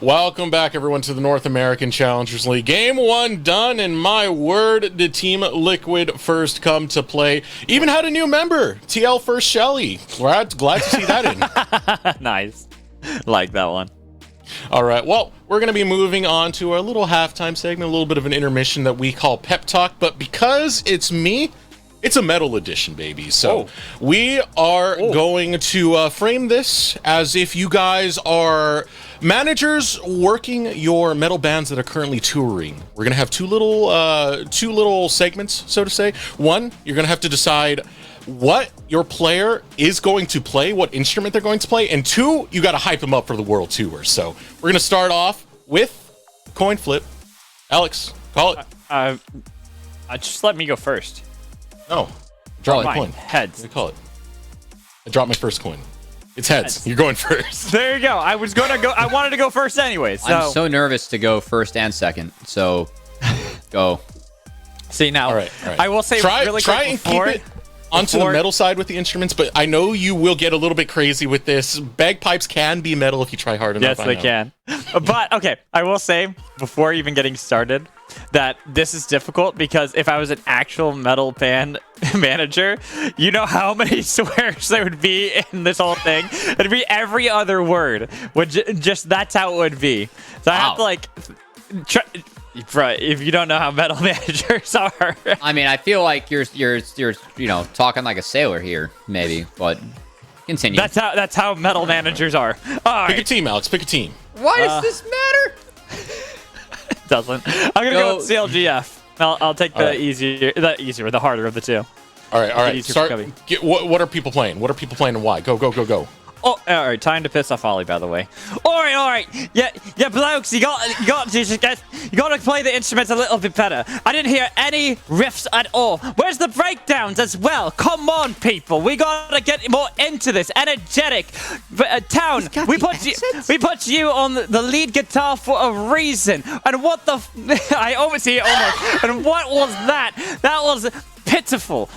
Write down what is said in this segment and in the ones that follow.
Welcome back, everyone, to the North American Challengers League. Game 1 done, and my word, did Team Liquid first come to play. Even had a new member, TL First Shelly. Glad to see that in. Nice. Like that one. All right, well, we're going to be moving on to our little halftime segment, a little bit of an intermission that we call Pep Talk, but because it's me, it's a metal edition, baby. So we are going to frame this as if you guys are managers working your metal bands that are currently touring. We're going to have two little segments, so to say. One, you're going to have to decide what your player is going to play, what instrument they're going to play, and two, you got to hype them up for the World Tour. So we're going to start off with coin flip. Alex, call it. Just let me go first. No. Drop my coin. Heads. What do you call it? I dropped my first coin. It's heads. You're going first. There you go. I wanted to go first anyway. So. I'm so nervous to go first and second. So go. See now. All right. I will say really try quick and keep it onto the metal side with the instruments, but I know you will get a little bit crazy with this. Bagpipes can be metal if you try hard enough. Yes, they can. But okay, I will say before even getting started that this is difficult because if I was an actual metal band manager, you know how many swears there would be in this whole thing? It'd be every other word. Just that's how it would be. So I have to like if you don't know how metal managers are. I mean, I feel like you're talking like a sailor here, maybe, but continue. That's how metal managers are. All right. Pick a team, Alex. Pick a team. Why does this matter? It doesn't. I'm gonna go with CLGF. I'll take the harder of the two. All right. Start. What are people playing? What are people playing and why? Go. Oh, all right. Time to piss off Ollie, by the way. All right. Yeah, blokes, you got to play the instruments a little bit better. I didn't hear any riffs at all. Where's the breakdowns as well? Come on, people. We got to get more into this. Energetic town. We put you on the lead guitar for a reason. And what the? I almost see it almost. And what was that? That was pitiful,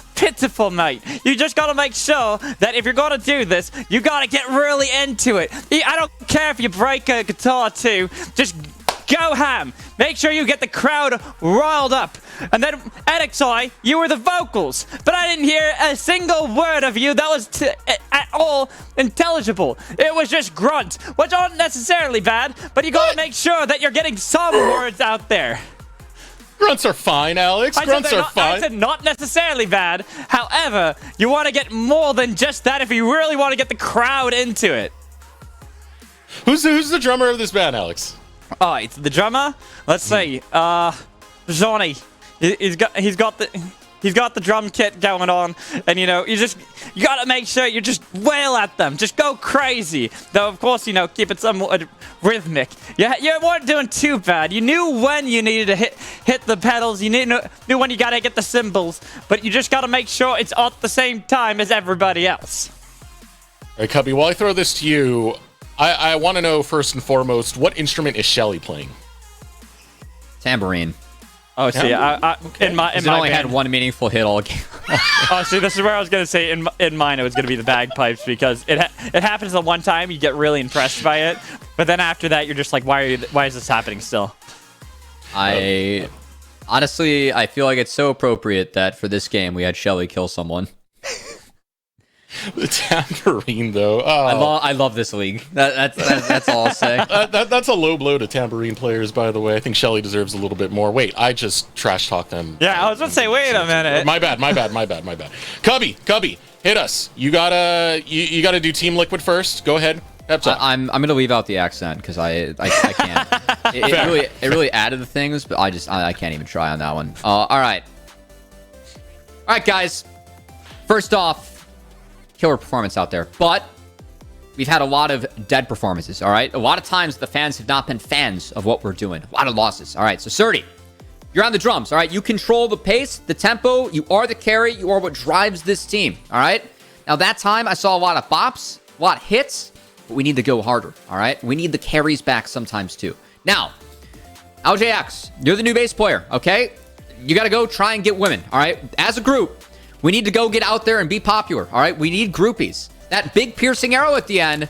mate. You just gotta make sure that if you're gonna do this, you gotta get really into it. I don't care if you break a guitar too, just go ham. Make sure you get the crowd riled up. And then, NXI, you were the vocals, but I didn't hear a single word of you that was at all intelligible. It was just grunt, which aren't necessarily bad, but you gotta make sure that you're getting some words out there. Grunts are fine, Alex. Grunts are fine. I said not necessarily bad. However, you want to get more than just that if you really want to get the crowd into it. Who's the drummer of this band, Alex? Oh, it's the drummer. Let's see. Johnny. He's got the drum kit going on, and you gotta make sure you just wail at them, just go crazy. Though of course keep it somewhat rhythmic. You weren't doing too bad. You knew when you needed to hit the pedals. You knew when you gotta get the cymbals, but you just gotta make sure it's at the same time as everybody else. All right, Cubby. While I throw this to you, I want to know first and foremost, what instrument is Shelly playing? Tambourine. Oh, see, in my only band, had one meaningful hit all game. Oh, see, this is where I was gonna say in mine it was gonna be the bagpipes because it happens the one time you get really impressed by it, but then after that you're just like, why is this happening still? Honestly, I feel like it's so appropriate that for this game we had Shelly kill someone. The tambourine, though. Oh. I love this league. That's all I'll say. That's a low blow to tambourine players, by the way. I think Shelly deserves a little bit more. Wait, I just trash talked them. Yeah, I was going to say, wait a minute. My bad. Cubby, hit us. You gotta do Team Liquid first. Go ahead. I'm gonna leave out the accent because I can't. It really added the things, but I can't even try on that one. All right, guys. First off, killer performance out there, but we've had a lot of dead performances. All right, a lot of times the fans have not been fans of what we're doing. A lot of losses. All right, so Surdy, you're on the drums. All right, you control the pace, the tempo. You are the carry. You are what drives this team. All right. Now that time I saw a lot of bops, a lot of hits, but we need to go harder. All right, we need the carries back sometimes too. Now, LJX, you're the new bass player. Okay, you got to go try and get women. All right, as a group. We need to go get out there and be popular, all right? We need groupies. That big piercing arrow at the end,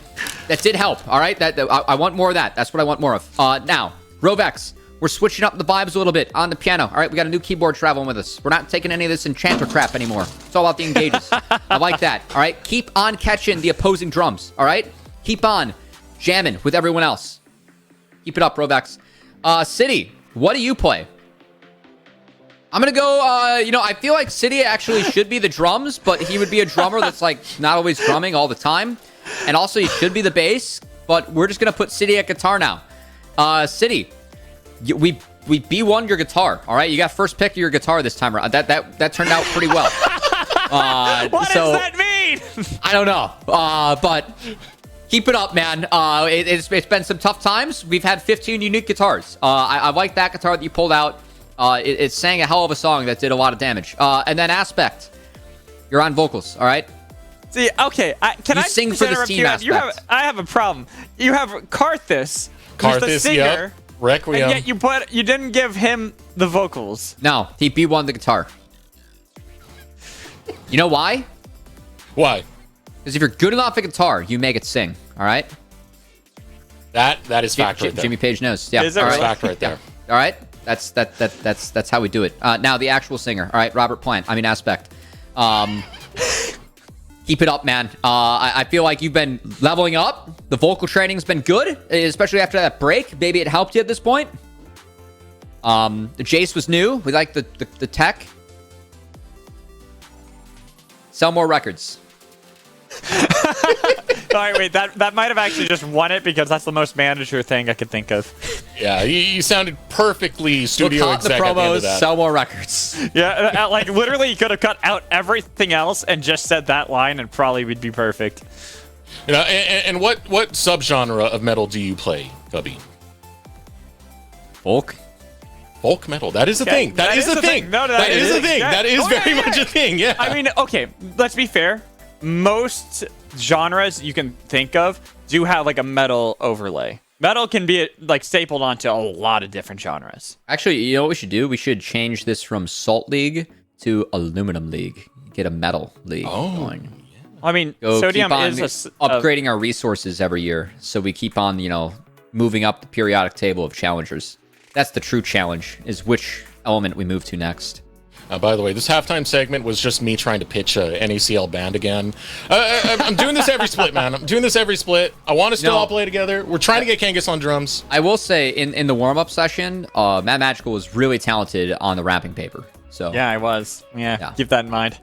That did help, all right? I want more of that. That's what I want more of. Now, Rovex, we're switching up the vibes a little bit on the piano. All right, we got a new keyboard traveling with us. We're not taking any of this enchanter crap anymore. It's all about the engages. I like that, all right? Keep on catching the opposing drums, all right? Keep on jamming with everyone else. Keep it up, Rovex. City, what do you play? I'm going to go, I feel like City actually should be the drums, but he would be a drummer that's, like, not always drumming all the time. And also, he should be the bass, but we're just going to put City at guitar now. City, we B1 your guitar, all right? You got first pick of your guitar this time around. That turned out pretty well. What does that mean? I don't know, but keep it up, man. It's been some tough times. We've had 15 unique guitars. I like that guitar that you pulled out. It sang a hell of a song that did a lot of damage. And then Aspect, you're on vocals, all right? See, okay, can I sing for the team Aspect? I have a problem. You have Karthus, who's the singer, yep. Requiem. and yet you didn't give him the vocals. No, he B1 the guitar. You know why? Why? Because if you're good enough at guitar, you make it sing, all right? That is fact right there. Jimmy Page knows. Yeah, Is it all really? Fact right there. All right, that's how we do it. Now the actual singer. All right, Robert Plant. I mean Aspect. Keep it up, man. I feel like you've been leveling up. The vocal training's been good, especially after that break. Maybe it helped you at this point. The Jace was new. We like the tech. Sell more records. All right, wait, that might have actually just won it because that's the most manager thing I could think of. Yeah, you sounded perfectly studio We'll cut the exec at the end promos, of that. sell more records. Yeah, like literally you could have cut out everything else and just said that line and probably would be perfect. You know, and what subgenre of metal do you play, Cubby? Folk. Folk metal. That is a thing. That is a thing. No, that is a thing. Yeah. That is very much a thing. Yeah. I mean, okay, let's be fair. Most genres you can think of do have like a metal overlay. Metal can be like stapled onto a lot of different genres. Actually, you know what we should do? We should change this from Salt League to Aluminum League. Get a metal league going. I mean, Go sodium keep on is upgrading our resources every year, so we keep on, moving up the periodic table of challengers. That's the true challenge, is which element we move to next. By the way, this halftime segment was just me trying to pitch a NACL band again. I'm doing this every split, man. I'm doing this every split. I want to still all play together. We're trying to get Kangas on drums. I will say, in the warm-up session, Matt Magical was really talented on the wrapping paper. So yeah, I was. Yeah, keep that in mind.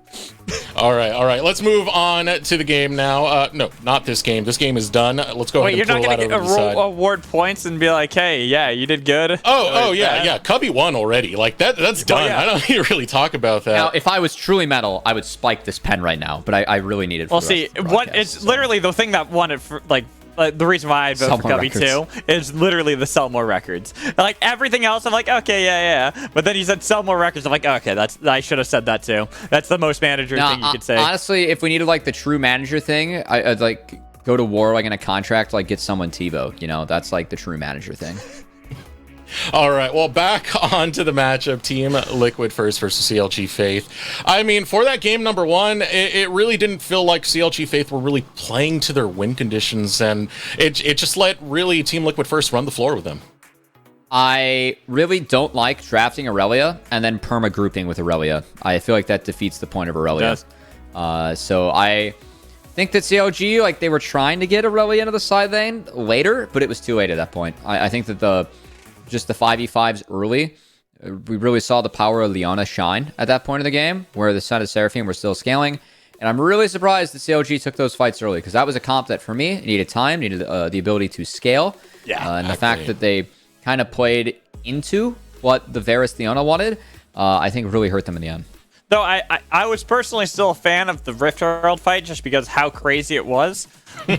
All right. Let's move on to the game now. No, not this game. This game is done. Let's go ahead and pull that over to the side. Award points and be like, hey, yeah, you did good. Oh, yeah. Cubby won already. Like that's done. Yeah. I don't need to really talk about that. Now, if I was truly metal, I would spike this pen right now, but I really need it for the rest of the broadcast, it's literally the thing that won it for, like, the reason why I vote for Cubby too is literally the sell more records. Like everything else, I'm like, okay, yeah. But then he said sell more records. I'm like, okay, I should have said that too. That's the most manager thing you could say. Honestly, if we needed like the true manager thing, I'd like go to war like in a contract, like get someone TiVo. That's like the true manager thing. All right, well, back on to the matchup. Team Liquid first versus CLG Faith. I mean, for that game number one, it really didn't feel like CLG Faith were really playing to their win conditions, and it just let really Team Liquid first run the floor with them. I really don't like drafting Aurelia and then perma-grouping with Aurelia. I feel like that defeats the point of Aurelia. So I think that CLG, like, they were trying to get Aurelia into the side lane later, but it was too late at that point. I think that just the 5v5s early, we really saw the power of Leona shine at that point of the game, where the Son of Seraphim were still scaling. And I'm really surprised that CLG took those fights early, because that was a comp that, for me, needed time, needed the ability to scale. Yeah, and the fact that they kind of played into what the Varus Leona wanted, I think really hurt them in the end. Though I was personally still a fan of the Rift Herald fight just because how crazy it was.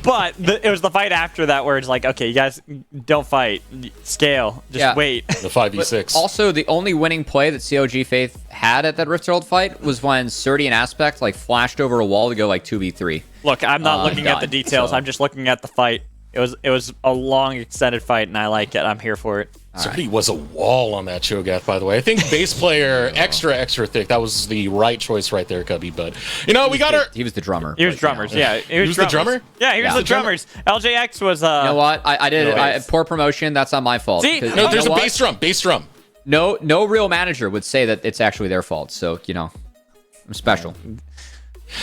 But it was the fight after that where it's like, okay, you guys don't fight. Scale. Just wait. The 5v6. But also, the only winning play that CLG Faith had at that Rift Herald fight was when Surdy and Aspect like flashed over a wall to go like 2v3. Look, I'm not looking at the details. I'm just looking at the fight. It was a long, extended fight, and I like it. I'm here for it. Somebody was a wall on that Cho'Gath, by the way. I think bass player extra thick. That was the right choice right there, Cubby. But you know, we got our. He was the drummer. He was drummers. Yeah, he was the drummer. Yeah, he was the drummers. LJX was. You know what? I did poor promotion. That's not my fault. See? No, there's a bass drum. Bass drum. No real manager would say that it's actually their fault. So you know, I'm special.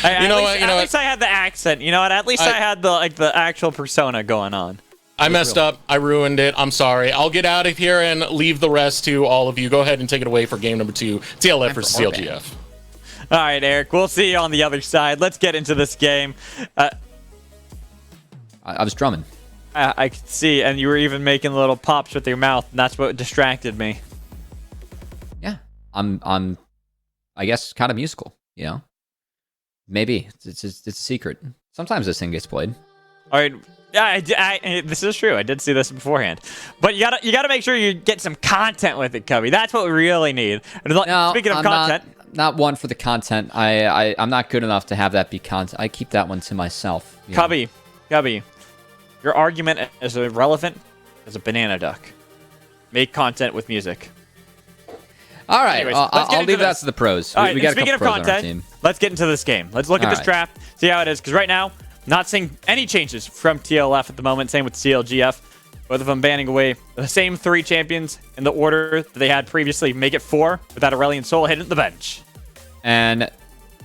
At least I had the accent. You know what? At least I had the actual persona going on. I messed up. I ruined it. I'm sorry. I'll get out of here and leave the rest to all of you. Go ahead and take it away for game number 2, TLF versus CLGF. All right, Eric. We'll see you on the other side. Let's get into this game. I was drumming. I could see, and you were even making little pops with your mouth, and that's what distracted me. Yeah, I'm I guess kind of musical. You know, maybe it's a secret. Sometimes this thing gets played. All right. Yeah, this is true. I did see this beforehand, but you gotta make sure you get some content with it, Cubby. That's what we really need. No, speaking of content, not one for the content. I'm not good enough to have that be content. I keep that one to myself. Cubby, your argument is irrelevant as a banana duck. Make content with music. All right, Anyways, I'll leave that to the pros. All right, we got speaking a of couple pros on our content, team. let's get into this game. Let's look at this draft, see how it is. Because right now, not seeing any changes from TLF at the moment. Same with CLGF. Both of them banning away the same 3 champions in the order that they had previously. Make it 4 without Aurelion Sol hitting the bench. And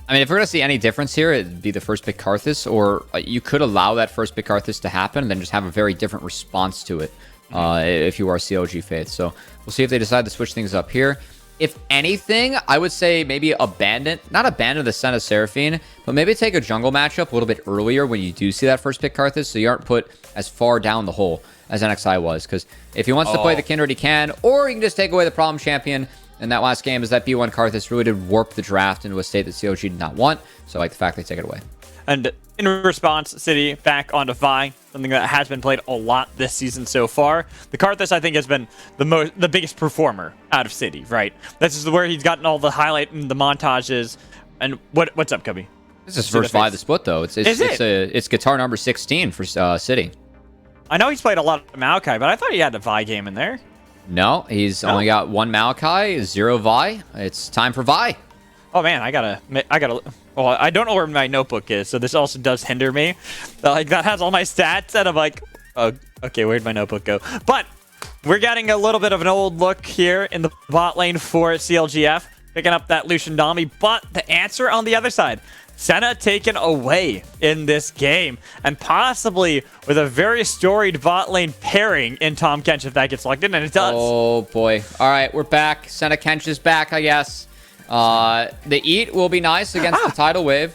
I mean, if we're gonna see any difference here, it'd be the first pick Karthus, or you could allow that first pick Karthus to happen and then just have a very different response to it if you are CLG Faith. So we'll see if they decide to switch things up here. If anything, I would say maybe not abandon the Senna Seraphine, but maybe take a jungle matchup a little bit earlier when you do see that first pick Karthus, so you aren't put as far down the hole as NXI was. Because if he wants to play the Kindred, he can, or you can just take away the problem champion. And that last game is that B1 Karthus really did warp the draft into a state that CLG did not want. So I like the fact they take it away. And in response, City back onto Vi, something that has been played a lot this season so far. The Karthus, I think, has been the biggest performer out of City, right? This is where he's gotten all the highlight and the montages. And what's up, Cubby? This is his first Vi the split, though. It's guitar number 16 for City. I know he's played a lot of Maokai, but I thought he had a Vi game in there. No, he's only got 1 Maokai, 0 Vi. It's time for Vi. Oh man, I gotta. Well, I don't know where my notebook is, so this also does hinder me. Like that has all my stats, and I'm like, oh, okay, where'd my notebook go? But we're getting a little bit of an old look here in the bot lane for CLGF, picking up that Lucian Nami. But the answer on the other side, Senna taken away in this game, and possibly with a very storied bot lane pairing in Tom Kench if that gets locked in, and it does. Oh boy! All right, we're back. Senna Kench is back, I guess. The eat will be nice against the tidal wave.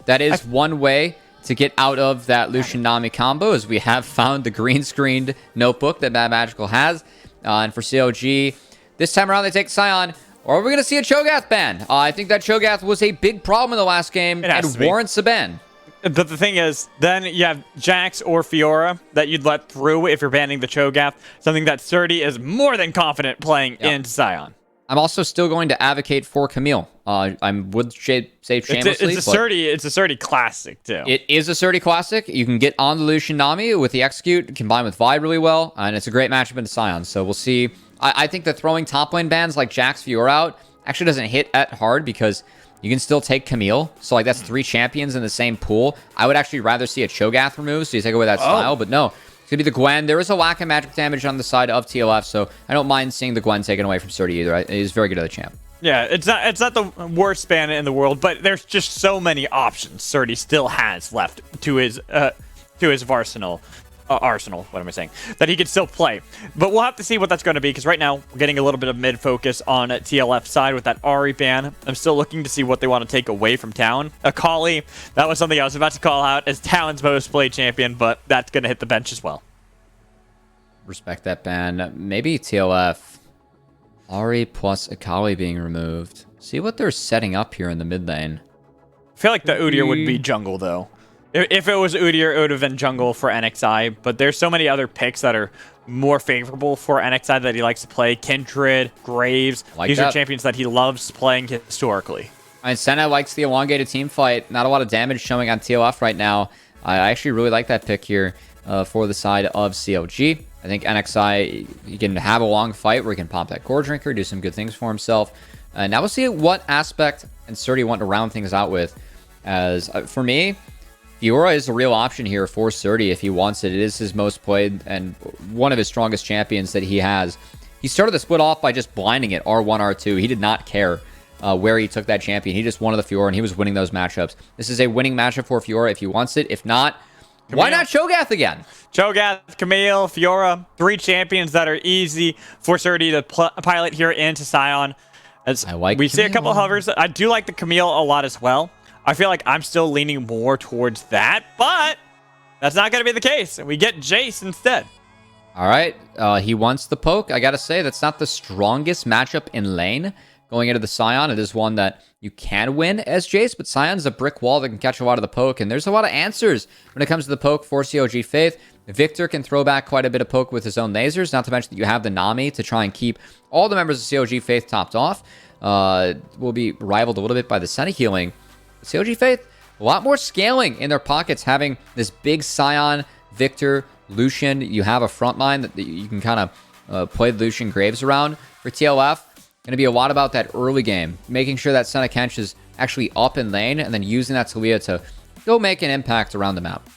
That is one way to get out of that Lucian Nami combo, as we have found the green screened notebook that Mad Magical has. And for CLG, this time around they take Scion. Or are we going to see a Cho'Gath ban? I think that Cho'Gath was a big problem in the last game and warrants a ban. But the thing is, then you have Jax or Fiora that you'd let through if you're banning the Cho'Gath. Something that Surdy is more than confident playing into Scion. I'm also still going to advocate for Camille. I would say shamelessly. It's a Surdy classic, too. It is a Surdy classic. You can get on the Lucian Nami with the Execute, combined with Vi really well, and it's a great matchup into Scion. So we'll see. I think that throwing top lane bans like Jax Fiora out actually doesn't hit at hard because you can still take Camille. So like that's 3 champions in the same pool. I would actually rather see a Cho'Gath removed, so you take away that style, but no. It's going to be the Gwen. There is a lack of magic damage on the side of TLF, so I don't mind seeing the Gwen taken away from Surdy either. He's very good at the champ. Yeah, it's not the worst ban in the world, but there's just so many options Surdy still has left to his arsenal. What am I saying? That he could still play. But we'll have to see what that's going to be, because right now we're getting a little bit of mid-focus on TLF side with that Ahri ban. I'm still looking to see what they want to take away from Talon. Akali, that was something I was about to call out as Talon's most played champion, but that's going to hit the bench as well. Respect that ban. Maybe TLF. Ahri plus Akali being removed. See what they're setting up here in the mid lane. I feel like the Udyr would be jungle, though. If it was Udyr, it would have been jungle for NXI, but there's so many other picks that are more favorable for NXI that he likes to play. Kindred, Graves, these are champions that he loves playing historically. I mean, Senna likes the elongated team fight. Not a lot of damage showing on TLF right now. I actually really like that pick here for the side of CLG. I think NXI, he can have a long fight where he can pop that core drinker, do some good things for himself. Now we'll see what aspect and Surdy want to round things out with. As for me, Fiora is a real option here for Surdy if he wants it. It is his most played and one of his strongest champions that he has. He started the split off by just blinding it R1, R2. He did not care where he took that champion. He just wanted the Fiora, and he was winning those matchups. This is a winning matchup for Fiora if he wants it. If not, Camille. Why not Cho'Gath again? Cho'Gath, Camille, Fiora, 3 champions that are easy for Surdy to pilot here into Sion. As I like we Camille. see a couple of hovers. I do like the Camille a lot as well. I feel like I'm still leaning more towards that, but that's not going to be the case. We get Jace instead. All right. He wants the poke. I got to say, that's not the strongest matchup in lane going into the Sion. It is one that you can win as Jace, but Sion's a brick wall that can catch a lot of the poke, and there's a lot of answers when it comes to the poke for CLG Faith. Victor can throw back quite a bit of poke with his own lasers, not to mention that you have the Nami to try and keep all the members of CLG Faith topped off. Will be rivaled a little bit by the Senna healing. CLG Faith, a lot more scaling in their pockets, having this big Sion, Victor, Lucian. You have a front line that you can kind of play Lucian Graves around. For TLF, going to be a lot about that early game, making sure that Senna Kench is actually up in lane, and then using that Talia to go make an impact around the map.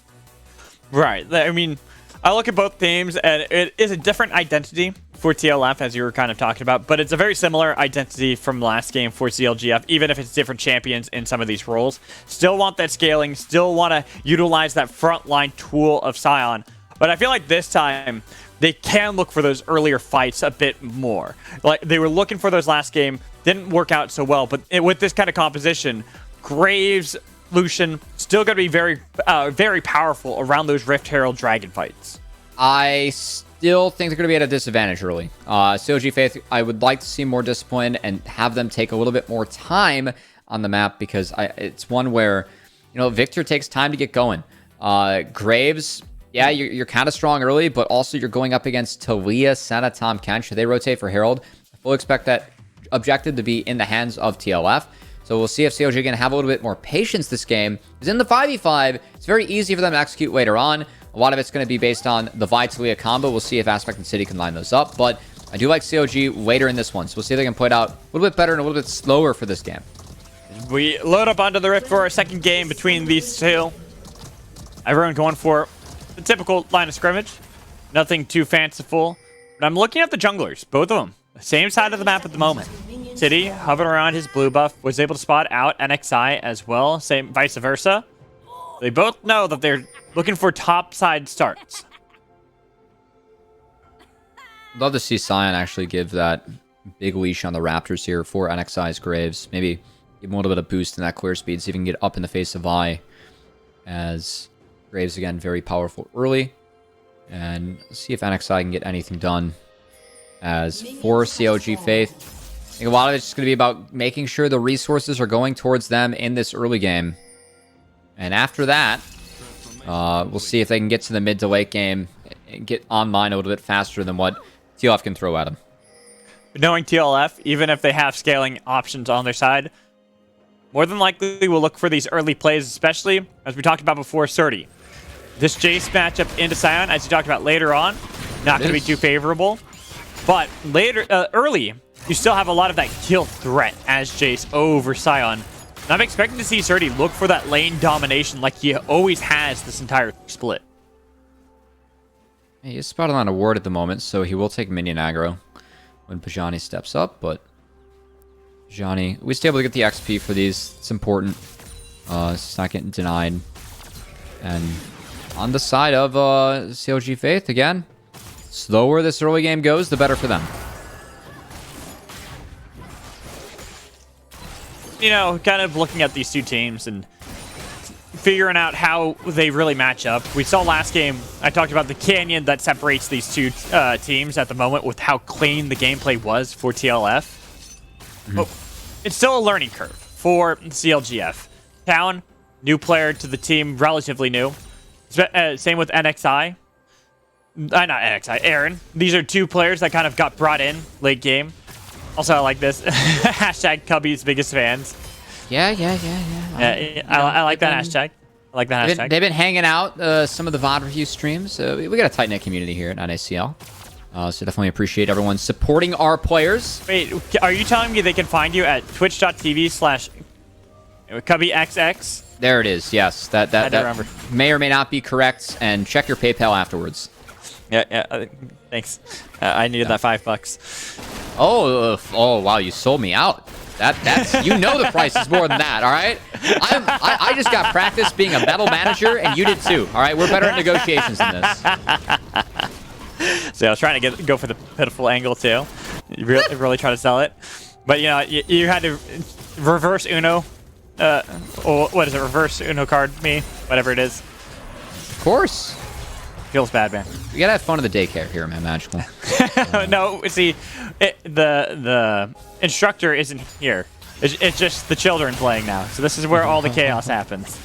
Right. I mean, I look at both teams, and it is a different identity for TLF, as you were kind of talking about, but it's a very similar identity from last game for CLGF, even if it's different champions in some of these roles. Still want that scaling, still want to utilize that frontline tool of Sion, but I feel like this time they can look for those earlier fights a bit more. Like, they were looking for those last game, didn't work out so well, but with this kind of composition, Graves, Lucian, still going to be very, very powerful around those Rift Herald Dragon fights. I still think they're going to be at a disadvantage early. CLG Faith, I would like to see more discipline and have them take a little bit more time on the map, because it's one where, you know, Victor takes time to get going. Graves, yeah, you're kind of strong early, but also you're going up against Talia, Senna, Tom Kench. They rotate for Herald. I fully expect that objective to be in the hands of TLF. So we'll see if CLG can have a little bit more patience this game. Because in the 5v5, it's very easy for them to execute later on. A lot of it's going to be based on the Vi-Talia combo. We'll see if Aspect and City can line those up. But I do like CLG later in this one. So we'll see if they can play it out a little bit better and a little bit slower for this game. We load up onto the Rift for our second game between these two. Everyone going for the typical line of scrimmage. Nothing too fanciful. But I'm looking at the junglers, both of them. Same side of the map at the moment. City, hovering around his blue buff, was able to spot out NXI as well. Same vice versa. They both know that they're looking for top side starts. Love to see Sion actually give that big leash on the Raptors here for NXI's Graves. Maybe give him a little bit of boost in that clear speed, see if he can get up in the face of Vi. As Graves, again, very powerful early. And see if NXI can get anything done. As for CLG Faith, I think a lot of it's just going to be about making sure the resources are going towards them in this early game. And after that, we'll see if they can get to the mid to late game and get online a little bit faster than what TLF can throw at them. Knowing TLF, even if they have scaling options on their side, more than likely we'll look for these early plays, especially as we talked about before, Surdy. This Jace matchup into Sion, as you talked about later on, not going to be too favorable. But later, early, you still have a lot of that kill threat as Jace over Sion. And I'm expecting to see Surdy look for that lane domination like he always has this entire split. He is spotted on a ward at the moment, so he will take minion aggro when Pajani steps up, but Pajani, we still able to get the XP for these. It's important. It's not getting denied. And on the side of CLG Faith, again, slower this early game goes, the better for them. You know, kind of looking at these two teams and figuring out how they really match up. We saw last game, I talked about the canyon that separates these two teams at the moment with how clean the gameplay was for TLF. But it's still a learning curve for CLGF. Town, new player to the team, relatively new. Same with NXI. Not NXI, Aaron. These are two players that kind of got brought in late game. Also, I like this. Hashtag Cubby's biggest fans. Yeah. I like that hashtag. I like the hashtag. They've been hanging out some of the VOD review streams. We got a tight-knit community here at NACL. So definitely appreciate everyone supporting our players. Wait, are you telling me they can find you at twitch.tv/CubbyXX? There it is. Yes, that may or may not be correct. And check your PayPal afterwards. Yeah. Thanks. I needed that $5. Oh, wow! You sold me out. That's the price is more than that. All right. I just got practice being a metal manager, and you did too. All right. We're better at negotiations than this. So I was trying to go for the pitiful angle too. Really try to sell it, but you had to reverse Uno. What is it? Reverse Uno card me, whatever it is. Of course. Feels bad, man. We gotta have fun at the daycare here, man. Magical. No, see, the instructor isn't here. It's just the children playing now. So this is where all the chaos happens.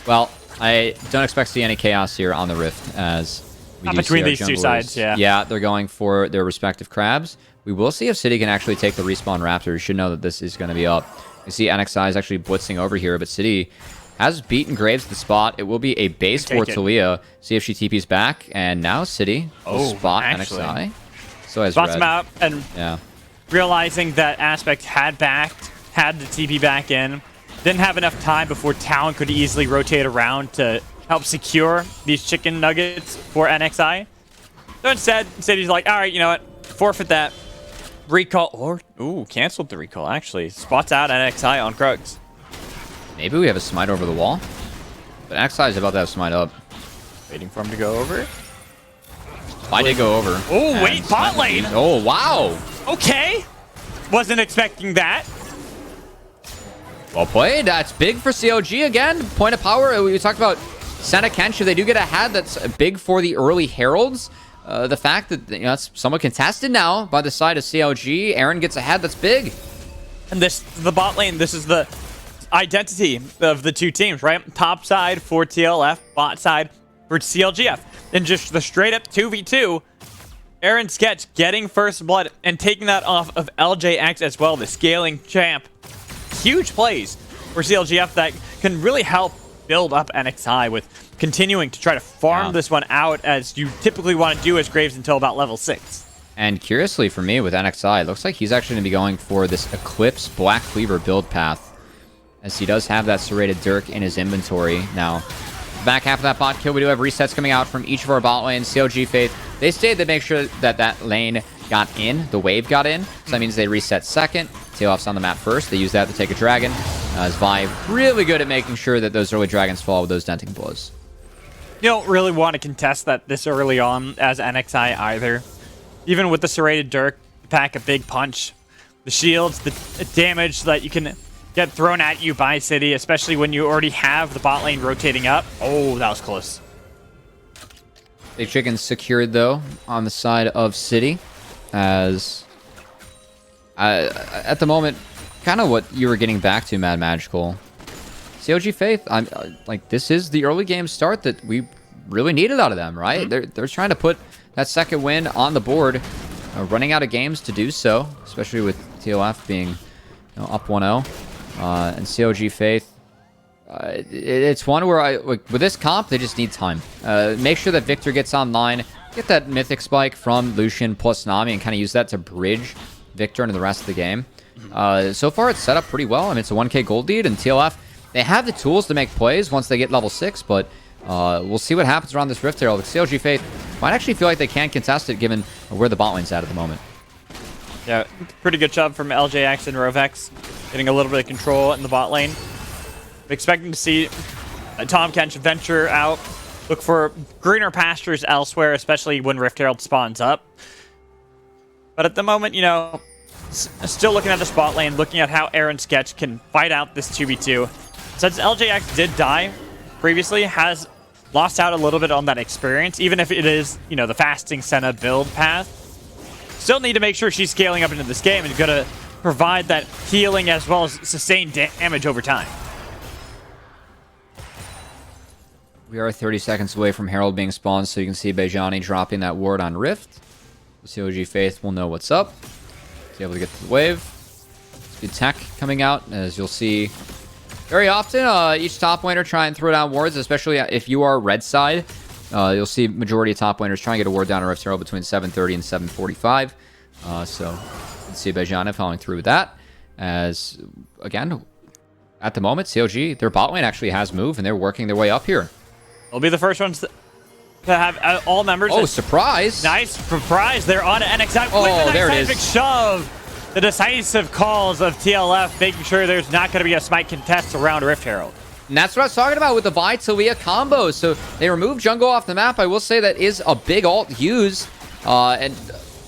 Well, I don't expect to see any chaos here on the Rift as we do between see our these two junglers. sides. Yeah. Yeah, they're going for their respective crabs. We will see if City can actually take the respawn Raptor. You should know that this is going to be up. You see NXI is actually blitzing over here, but City has beaten Graves to the spot. It will be a base for Talia. See if she TP's back. And now City will spot NXI. So as spots him out, and realizing that Aspect had the TP back in, didn't have enough time before Talon could easily rotate around to help secure these chicken nuggets for NXI. So instead, City's like, all right, you know what? Forfeit that. Recall, or, canceled the recall, actually. Spots out NXI on Krugs. Maybe we have a smite over the wall. But NXI is about to have smite up. Waiting for him to go over. I did go over. Oh, wait, bot lane. Oh, wow. Okay. Wasn't expecting that. Well played. That's big for CLG again. Point of power. We talked about Santa Kensha. They do get a head that's big for the early Heralds. The fact that it's somewhat contested now by the side of CLG. Aaron gets a head that's big. And the bot lane, this is the identity of the two teams, right? Top side for TLF, bot side for CLGF. And just the straight up 2v2, Aaron Sketch getting first blood and taking that off of LJX as well, the scaling champ. Huge plays for CLGF that can really help build up NXI with continuing to try to farm this one out as you typically want to do as Graves until about level 6. And curiously for me with NXI, it looks like he's actually going to be going for this Eclipse Black Cleaver build path, as he does have that Serrated Dirk in his inventory. Now, back half of that bot kill, we do have resets coming out from each of our bot lanes. CLG Faith, they stayed to make sure that lane got in, the wave got in, so that means they reset second. TLF's on the map first. They use that to take a dragon. As Vive really good at making sure that those early dragons fall with those denting blows. You don't really want to contest that this early on as NXI either. Even with the Serrated Dirk, pack a big punch. The shields, the damage that you can get thrown at you by City, especially when you already have the bot lane rotating up. Oh, that was close. Big Chicken secured, though, on the side of City, as at the moment, kind of what you were getting back to, Mad Magical. CLG Faith, this is the early game start that we really needed out of them, right? They're trying to put that second win on the board, running out of games to do so, especially with TLF being up 1-0. And CLG Faith, it's one where with this comp, they just need time. Make sure that Victor gets online, get that Mythic Spike from Lucian plus Nami, and kind of use that to bridge Victor into the rest of the game. So far, it's set up pretty well. I mean, it's a 1k gold lead, and TLF, they have the tools to make plays once they get level 6, but we'll see what happens around this Rift Herald. CLG Faith might actually feel like they can contest it given where the bot lane's at the moment. Yeah, pretty good job from LJX and Rovex, getting a little bit of control in the bot lane. Expecting to see Tom Kench venture out, look for greener pastures elsewhere, especially when Rift Herald spawns up. But at the moment, still looking at the spot lane, looking at how Aaron Sketch can fight out this 2v2. Since LJX did die previously, has lost out a little bit on that experience, even if it is, the fasting Senna build path. Still need to make sure she's scaling up into this game and gonna provide that healing as well as sustained damage over time. We are 30 seconds away from Herald being spawned, so you can see Bejani dropping that ward on Rift. CLG Faith will know what's up. Be able to get to the wave. Good tech coming out, as you'll see Very often, each top laner try and throw down wards, especially if you are red side. You'll see majority of top laners trying to get a ward down a Rift Herald between 7:30 and 7:45. So let's see Bajana following through with that. As, again, at the moment, CLG, their bot lane actually has moved, and they're working their way up here. They'll be the first ones to have all members. Oh, surprise. Nice surprise. They're on NXI. Oh, there it is. Shove. The decisive calls of TLF, making sure there's not going to be a smite contest around Rift Herald. And that's what I was talking about with the Vi Talia combo. So they removed jungle off the map. I will say that is a big ult to use. And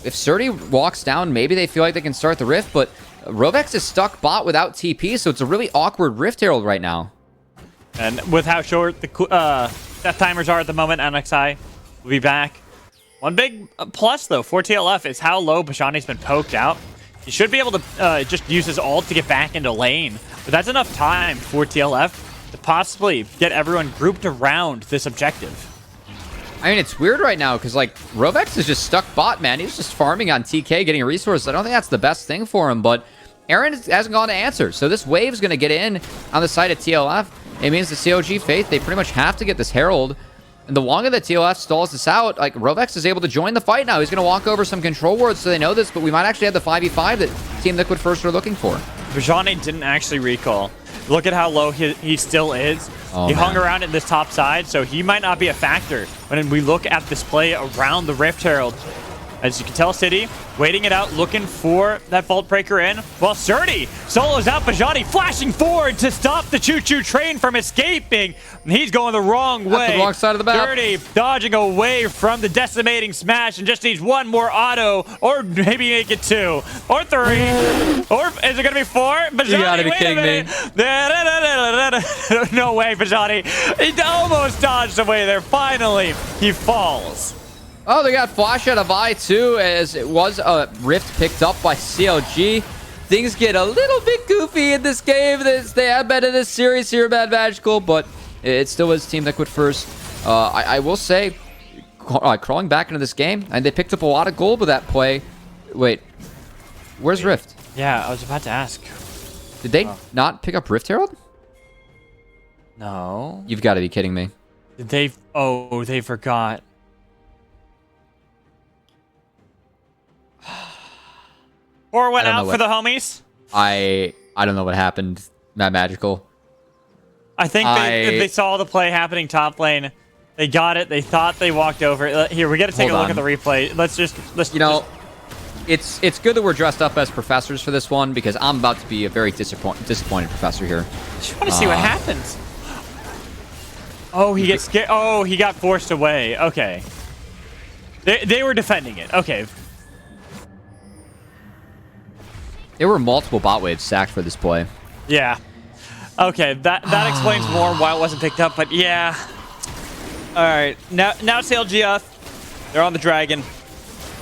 if Surdy walks down, maybe they feel like they can start the Rift. But Rovex is stuck bot without TP, so it's a really awkward Rift Herald right now. And with how short the death timers are at the moment, NXI will be back. One big plus, though, for TLF is how low Bashani's been poked out. He should be able to just use his ult to get back into lane. But that's enough time for TLF to possibly get everyone grouped around this objective. I mean, it's weird right now because, like, Rovex is just stuck bot, man. He's just farming on TK, getting resources. I don't think that's the best thing for him, but Aaron hasn't gone to answer. So this wave's going to get in on the side of TLF. It means the CLG Faith, they pretty much have to get this Herald. And the longer that TLF stalls this out, like, Rovex is able to join the fight now. He's going to walk over some control wards so they know this, but we might actually have the 5v5 that Team Liquid first are looking for. Bajani didn't actually recall. Look at how low he still is. Oh, he hung man. around in this top side, so he might not be a factor when we look at this play around the Rift Herald. As you can tell, City waiting it out, looking for that Vault Breaker in. While Surdy solos out Bajani, flashing forward to stop the choo-choo train from escaping. And he's going the wrong way. That's the wrong side of the map. Surdy dodging away from the decimating smash and just needs one more auto, or maybe make it 2, or 3, or is it going to be 4? Bajani, You gotta be wait kidding a minute. No way, Bajani. He almost dodged away there. Finally, he falls. Oh, they got flash out of Vi too, as it was a Rift picked up by CLG. Things get a little bit goofy in this game. They have been in this series here, Bad Magical, but it still was Team Liquid first. I will say, crawling back into this game, and they picked up a lot of gold with that play. Wait, where's Rift? Yeah, I was about to ask. Did they not pick up Rift Herald? No. You've got to be kidding me. Did they? Oh, they forgot. Or went out for the homies. I don't know what happened, Mad Magical. I think they saw the play happening top lane. They got it. They thought they walked over it. Here, we got to take a look at the replay. Let's it's good that we're dressed up as professors for this one because I'm about to be a very disappointed professor here. I just want to see what happens. Oh, he gets scared. Oh, he got forced away. Okay. They were defending it. Okay. There were multiple bot waves sacked for this play. Yeah. Okay, that explains more why it wasn't picked up, but yeah. All right, now CLGF, they're on the dragon,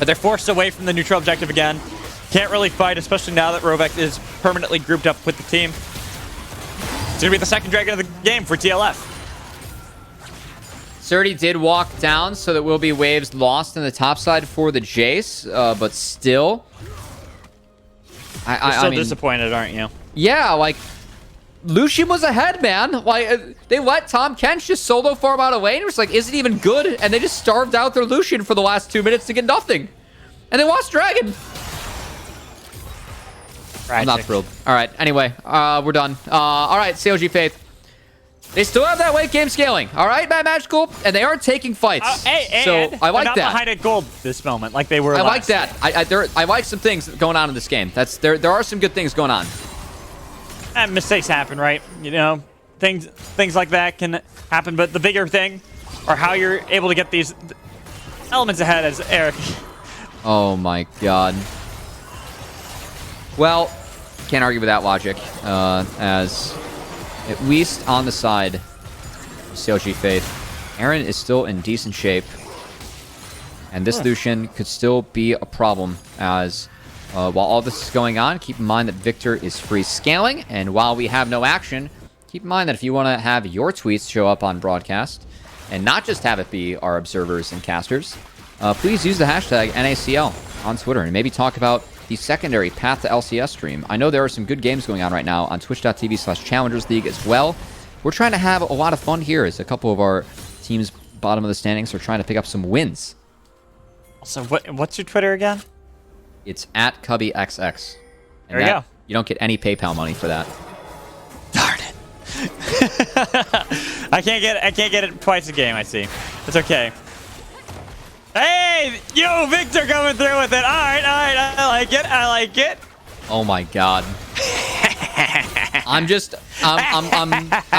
but they're forced away from the neutral objective again. Can't really fight, especially now that Rovex is permanently grouped up with the team. It's gonna be the second dragon of the game for TLF. Surdy did walk down, so there will be waves lost on the top side for the Jace, but still. You're still disappointed, aren't you? Yeah, like, Lucian was ahead, man. Like, they let Tom Kench just solo farm out of lane. It was like, isn't even good. And they just starved out their Lucian for the last 2 minutes to get nothing. And they lost Dragon. Tragic. I'm not thrilled. All right, anyway, we're done. All right, CLG Faith. They still have that late game scaling. All right, Mad Magical, and they are taking fights. So I like not that. Behind a gold this moment, like they were. I like last. that. I like some things going on in this game. There are some good things going on. And mistakes happen, right? You know, things like that can happen. But the bigger thing, or how you're able to get these elements ahead, as Eric. Oh my god. Well, can't argue with that logic. As at least on the side of CLG Faith, Aaron is still in decent shape. And this Lucian could still be a problem as while all this is going on, keep in mind that Victor is free scaling. And while we have no action, keep in mind that if you want to have your tweets show up on broadcast and not just have it be our observers and casters, please use the hashtag NACL on Twitter and maybe talk about the secondary Path to LCS stream. I know there are some good games going on right now on twitch.tv/Challengers League as well. We're trying to have a lot of fun here as a couple of our teams bottom of the standings are trying to pick up some wins. So what's your Twitter again? It's at CubbyXX. There you go. You don't get any PayPal money for that. Darn it. I can't get it twice a game, I see. It's okay. Hey, yo, Victor coming through with it. All right, I like it. Oh my god. I'm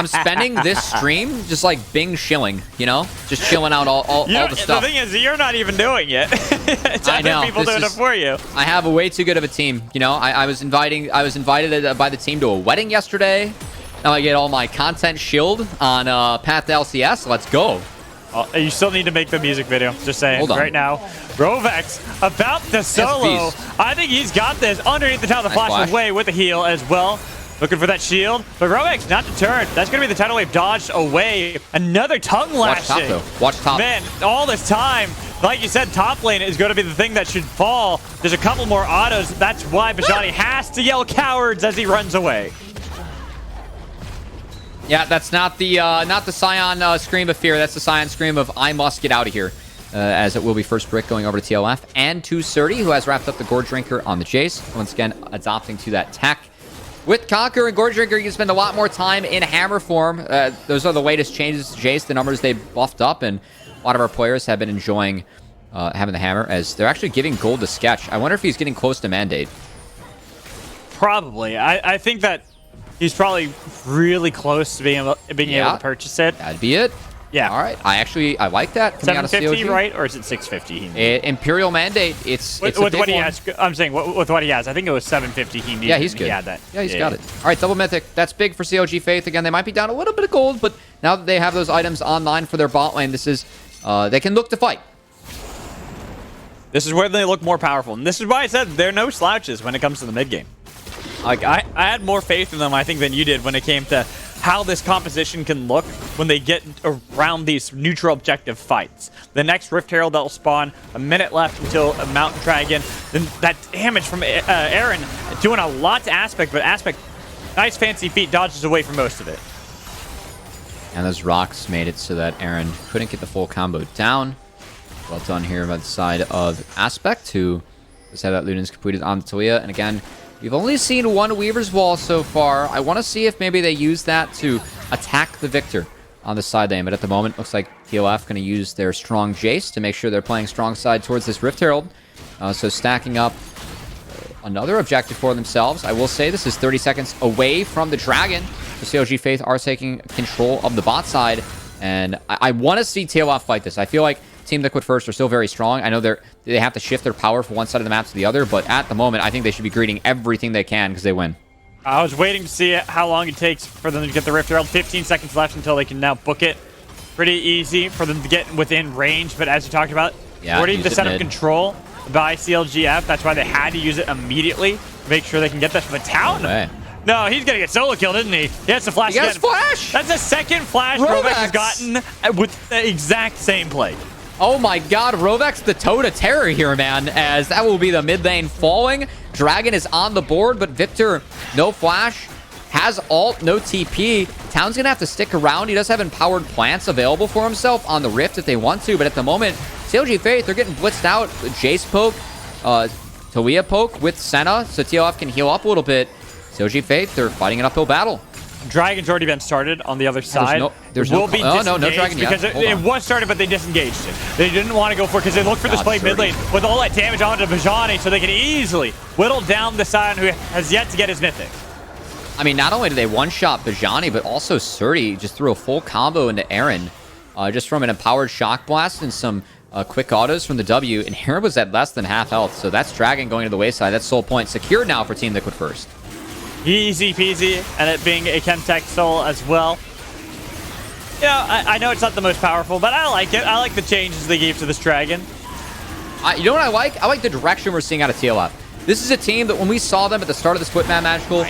spending this stream just like Bing shilling, you know? Just chilling out all the stuff. The thing is, you're not even doing it. It's I know. people doing it for you. I have a way too good of a team, you know? I was invited by the team to a wedding yesterday. Now I get all my content shilled on Path to LCS. Let's go. You still need to make the music video. Just saying. Hold on. Right now, Rovex about to solo. I think he's got this underneath the top of the flash away with the heal as well. Looking for that shield, but Rovex not deterred. That's going to be the tidal wave dodged away. Another tongue lashing. Watch top, though. Watch top. Man, all this time, like you said, top lane is going to be the thing that should fall. There's a couple more autos. That's why Bajani has to yell cowards as he runs away. Yeah, that's not the Scion scream of fear. That's the Scion scream of I must get out of here. As it will be first brick going over to TLF and to Surdy, who has wrapped up the Gore Drinker on the Jace. Once again, adopting to that tech. With Conquer and Gore Drinker, you can spend a lot more time in hammer form. Those are the latest changes to Jace, the numbers they buffed up, and a lot of our players have been enjoying having the hammer, as they're actually giving gold to Sketch. I wonder if he's getting close to Mandate. Probably. I think that he's probably really close to being able to purchase it. That'd be it. Yeah. All right. I like that. Coming out of 750, CLG. right? Or is it 650? Imperial Mandate. It's with a big what he one. has. I'm saying with what he has. I think it was 750 he needed. Yeah, he's good. He had that. Yeah, he's got it. All right, double mythic. That's big for CLG Faith. Again, they might be down a little bit of gold, but now that they have those items online for their bot lane, this is they can look to fight. This is where they look more powerful, and this is why I said they're no slouches when it comes to the mid game. Like I had more faith in them, I think, than you did when it came to how this composition can look when they get around these neutral objective fights. The next Rift Herald that will spawn, a minute left until a Mountain Dragon. Then that damage from Aaron doing a lot to Aspect, but Aspect, nice fancy feat, dodges away from most of it. And those rocks made it so that Aaron couldn't get the full combo down. Well done here by the side of Aspect, who has had that Ludens completed on Talia. And again, we've only seen one Weaver's Wall so far. I want to see if maybe they use that to attack the Victor on the side lane. But at the moment, looks like TLF going to use their strong Jace to make sure they're playing strong side towards this Rift Herald. So stacking up another objective for themselves. I will say this is 30 seconds away from the Dragon. The CLG Faith are taking control of the bot side. And I want to see TLF fight this. I feel like Team Liquid First are still very strong. I know they have to shift their power from one side of the map to the other, but at the moment, I think they should be greeting everything they can because they win. I was waiting to see how long it takes for them to get the Rift Herald. 15 seconds left until they can now book it. Pretty easy for them to get within range, but as you talked about, 40% of control by CLGF. That's why they had to use it immediately to make sure they can get this. But Town, no, he's going to get solo killed, isn't he? He has to flash again. Flash! That's the second flash Rovex has gotten with the exact same play. Oh my god, Rovex the toe to terror here, man, as that will be the mid lane falling. Dragon is on the board, but Victor, no flash, has ult, no TP. Town's gonna have to stick around. He does have empowered plants available for himself on the Rift if they want to, but at the moment, CLG Faith, they're getting blitzed out. Jace poke, Talia poke with Senna, so TLF can heal up a little bit. CLG Faith, they're fighting an uphill battle. Dragon's already been started on the other side. No Dragon yet. Because it was started, but they disengaged it. They didn't want to go for it because they looked for this play mid lane with all that damage onto Bajani so they can easily whittle down the Scion who has yet to get his mythic. I mean, not only did they one-shot Bajani, but also Surdy just threw a full combo into Aaron just from an empowered Shock Blast and some quick autos from the W. And Aaron was at less than half health, so that's Dragon going to the wayside. That's soul point secured now for Team Liquid First. Easy peasy, and it being a Chemtech soul as well. Yeah, I know it's not the most powerful, but I like it. I like the changes they gave to this Dragon. You know what I like? I like the direction we're seeing out of TLF. This is a team that when we saw them at the start of the Split Man Magical,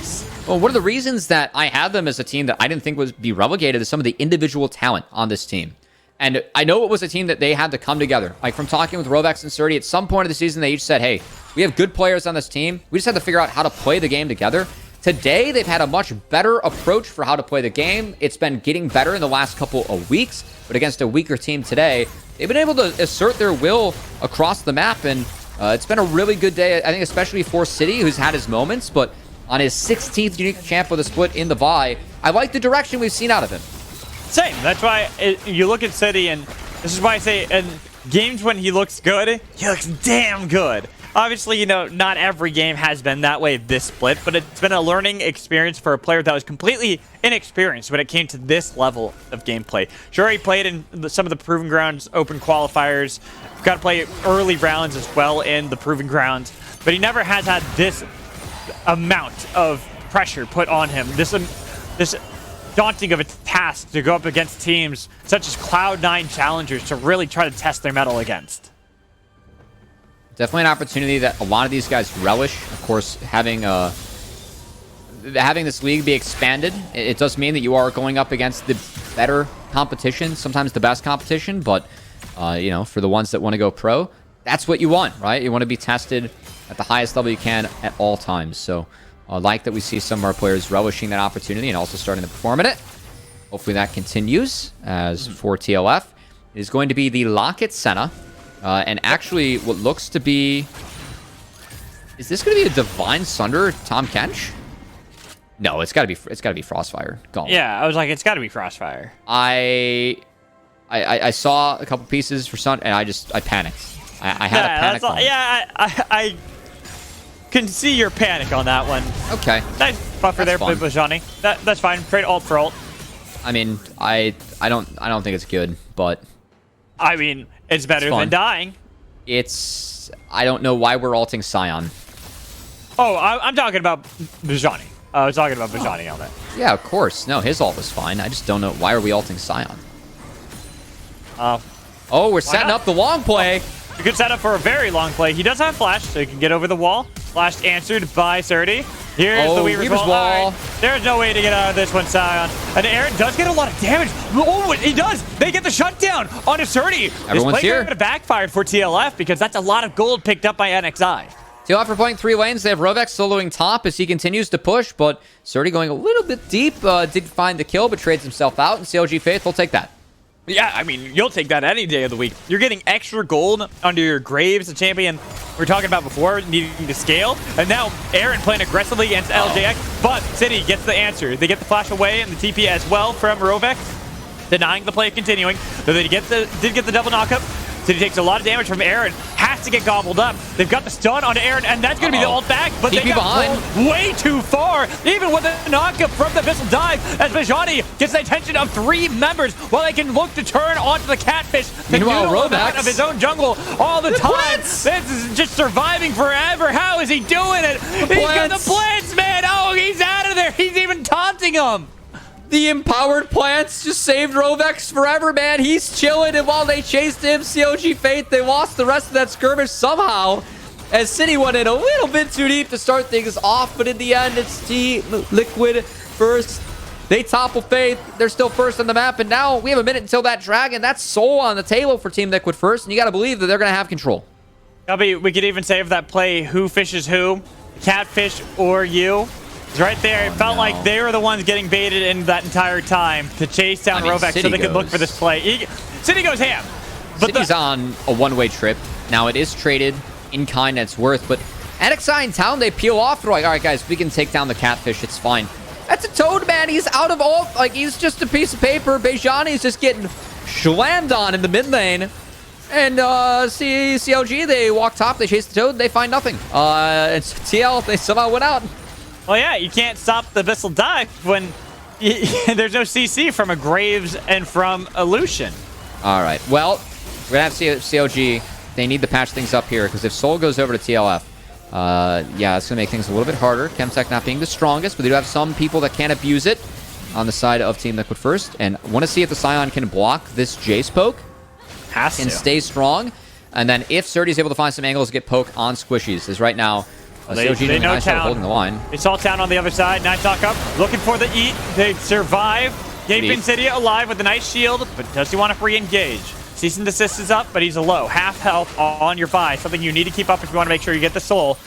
well, one of the reasons that I had them as a team that I didn't think would be relegated is some of the individual talent on this team. And I know it was a team that they had to come together. Like from talking with Rovex and Surdy, at some point of the season, they each said, hey, We have good players on this team. We just have to figure out how to play the game together. Today, they've had a much better approach for how to play the game. It's been getting better in the last couple of weeks, but against a weaker team today, they've been able to assert their will across the map, and it's been a really good day, I think, especially for City, who's had his moments, but on his 16th unique champ with a split in the Vi, I like the direction we've seen out of him. Same. That's why you look at City, and this is why I say in games when he looks good, he looks damn good. Obviously, you know, not every game has been that way this split, but it's been a learning experience for a player that was completely inexperienced when it came to this level of gameplay. Sure, he played in some of the Proving Grounds open qualifiers, got to play early rounds as well in the Proving Grounds, but he never has had this amount of pressure put on him, this daunting of a task to go up against teams such as Cloud9 Challengers to really try to test their mettle against. Definitely an opportunity that a lot of these guys relish. Of course, having this league be expanded, it does mean that you are going up against the better competition, sometimes the best competition, but you know, for the ones that want to go pro, that's what you want, right? You want to be tested at the highest level you can at all times. So I like that we see some of our players relishing that opportunity and also starting to perform in it. Hopefully that continues. As for TLF, it is going to be the Locket Senna. And actually, what looks to be... Is this going to be a Divine Sunder Tom Kench? No, it's got to be Frostfire. Gone. Yeah, I was like, it's got to be Crossfire. I saw a couple pieces for Sun, and I panicked. I had a panic. I can see your panic on that one. Okay. Nice buffer there, Bajani. That's fine. Trade ult for ult. I mean, I don't think it's good, but I mean, it's better than dying. I don't know why we're ulting Sion. Oh, I'm talking about Bajani. I was talking about Bajani on that. Yeah, of course. No, his ult was fine. I just don't know why are we ulting Sion. Oh, we're setting up the long play. A good setup for a very long play. He does have flash, so he can get over the wall. Flash answered by Surdy. Here's the Weaver's wall. Right. There's no way to get out of this one, Sion. And Aaron does get a lot of damage. Oh, he does. They get the shutdown onto Surdy. Everyone's here. This play backfired for TLF because that's a lot of gold picked up by NXI. TLF are playing 3 lanes. They have Rovek soloing top as he continues to push, but Surdy going a little bit deep. Did find the kill, but trades himself out, and CLG Faith will take that. Yeah, I mean, you'll take that any day of the week. You're getting extra gold under your Graves, the champion we were talking about before, needing to scale. And now Aaron playing aggressively against LJX, but City gets the answer. They get the flash away and the TP as well from Rovek, denying the play continuing. So they did get the double knockup. City takes a lot of damage from Aaron. Has to get gobbled up. They've got the stun onto Aaron, and that's going to be the ult back, but they got pulled way too far, even with a knockup from the Abyssal Dive, as Bajani gets the attention of 3 members while they can look to turn onto the Catfish. Meanwhile, Rovek of his own jungle all the time. This is just surviving forever. How is he doing it? He's got the plants, man. Oh, he's out of there. He's even taunting him. The empowered plants just saved Rovex forever, man. He's chilling, and while they chased him, CLG Faith, they lost the rest of that skirmish somehow, as City went in a little bit too deep to start things off, but in the end, it's Liquid first. They topple Faith. They're still first on the map, and now we have a minute until that dragon. That's Soul on the table for Team Liquid first, and you got to believe that they're going to have control. We could even save that play, who fishes who, Catfish or you. It's right there. It felt like they were the ones getting baited in that entire time to chase down Rovek so they could look for this play. City goes ham. But City's on a one-way trip. Now, it is traded in kind at its worth, but NXI in town, they peel off. They're like, all right, guys, we can take down the Catfish. It's fine. That's a Toad, man. He's out of all... Like, he's just a piece of paper. Bejani's just getting slammed on in the mid lane. And CLG, they walk top. They chase the Toad. They find nothing. It's TL. They somehow went out. Well, yeah, you can't stop the Abyssal Dive when there's no CC from a Graves and from a Lucian. All right. Well, we're going to have CLG. They need to patch things up here, because if Soul goes over to TLF, yeah, it's going to make things a little bit harder. Chemtech not being the strongest, but they do have some people that can abuse it on the side of Team Liquid first. And want to see if the Sion can block this Jace poke. Has to. And stay strong. And then if Surdy's able to find some angles to get poke on Squishies, as right now... They know nice town. Holding the line. They saw town on the other side. Nice knock up. Looking for the eat. They survive. Gaping City alive with a nice shield, but does he want to re-engage? Cease and desist is up, but he's low. Half health on your buy. Something you need to keep up if you want to make sure you get the soul.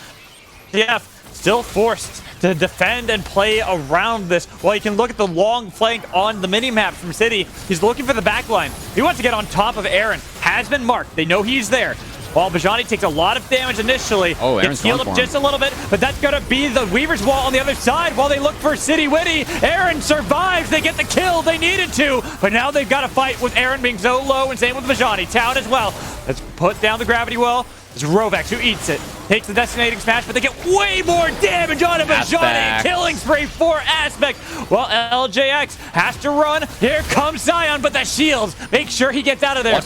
TLF still forced to defend and play around this. While you can look at the long flank on the mini-map from City, he's looking for the backline. He wants to get on top of Aaron. Has been marked. They know he's there. While Bajani takes a lot of damage initially, gets healed up just a little bit, but that's going to be the Weaver's Wall on the other side while they look for City Witty. Aaron survives. They get the kill they needed to, but now they've got to fight with Aaron being so low, and same with Bajani. Town as well. Let's put down the gravity well. It's Rovex who eats it. Takes the Detonating Smash, but they get way more damage on it. Bajani, killing spree for Aspect. Well, LJX has to run. Here comes Zion, but the shields. Make sure he gets out of there.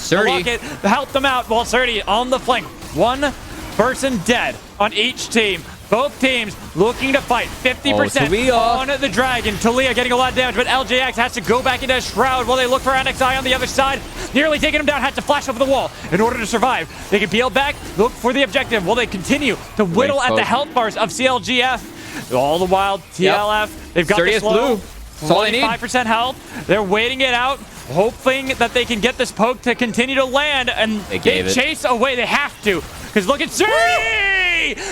Help them out. While Surdy on the flank. One person dead on each team. Both teams looking to fight. 50% on the Dragon. Talia getting a lot of damage, but LJX has to go back into a Shroud while they look for NXI on the other side. Nearly taking him down, had to flash over the wall in order to survive. They can peel back, look for the objective while they continue to whittle at the health bars of CLGF. All the while, TLF, they've got this low. 25% health. They're waiting it out, hoping that they can get this poke to continue to land, and they chase away. They have to, because look at Surdy!